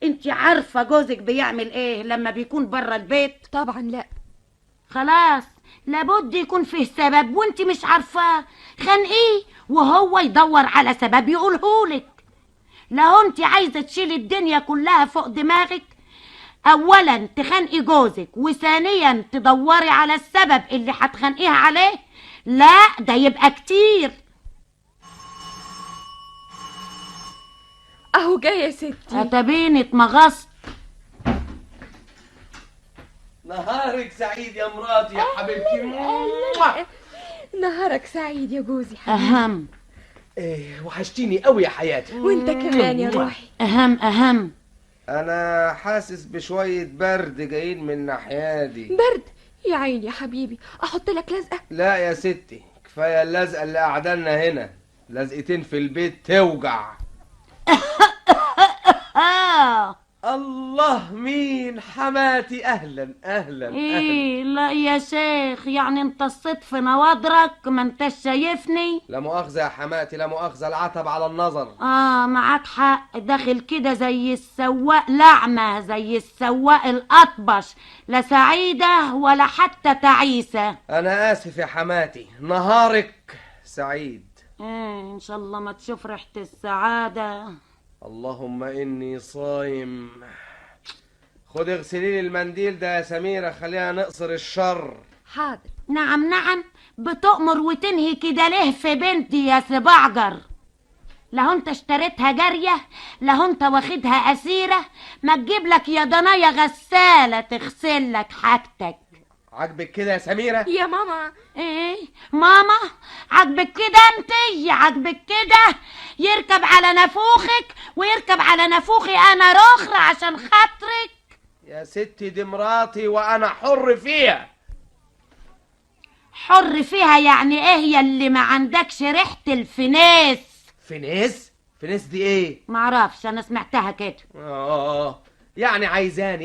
انت عارفة جوزك بيعمل ايه لما بيكون برا البيت؟ طبعا لا. خلاص، لابد يكون فيه سبب وانت مش عارفاه. خانقيه وهو يدور على سبب يقولهولك. لو انت عايزة تشيلي الدنيا كلها فوق دماغك، اولا تخانقي جوزك، وثانيا تدوري على السبب اللي هتخانقيها عليه، لا ده يبقى كتير. اهو جاي يا ستي. اتبيني اتمغصت. نهارك سعيد يا مراتي يا حبيبتي. نهارك سعيد يا جوزي حبيبي. اهم. ايه وحشتيني قوي يا حياتي. وانت كمان يا روحي. اهم. انا حاسس بشوية برد جايين من ناحيادي. برد يا عيني يا حبيبي، احط لك لزقه؟ لا يا ستي، كفاية اللزقة اللي قعدنا هنا، لزقتين في البيت توجع. الله، مين؟ حماتي. اهلا اهلا ايه لا يا شيخ، يعني انت الصدف نواضرك ما انتش شايفني؟ لا مؤاخذة يا حماتي، لا مؤاخذة، العتب على النظر. معاك حق، داخل كده زي السواق لعمة، زي السواق الأطبش، لا سعيدة ولا حتى تعيسة. انا اسف يا حماتي، نهارك سعيد. ان شاء الله ما تشوف ريحة السعادة. اللهم اني صايم. خد اغسلي لي المنديل ده يا سميرة، خلينا نقصر الشر. حاضر. نعم، بتؤمر وتنهي كده ليه في بنتي يا سبعجر؟ لو انت اشتريتها جارية، لو انت واخدها اسيرة، ما تجيب لك يا ضنايا غسالة تغسل لك حاجتك. عاجبك كده يا سميرة؟ يا ماما. ايه ماما؟ عاجبك كده انتي؟ عاجبك كده؟ يركب على نافوخك ويركب على نافوخي انا رخرة عشان خاطرك؟ يا ستي دي مراتي وانا حر فيها. حر فيها يعني ايه يا اللي ما عندكش ريحة الفناس؟ فنيس؟ فنيس دي ايه؟ معرفش، انا سمعتها كده. يعني عايزاني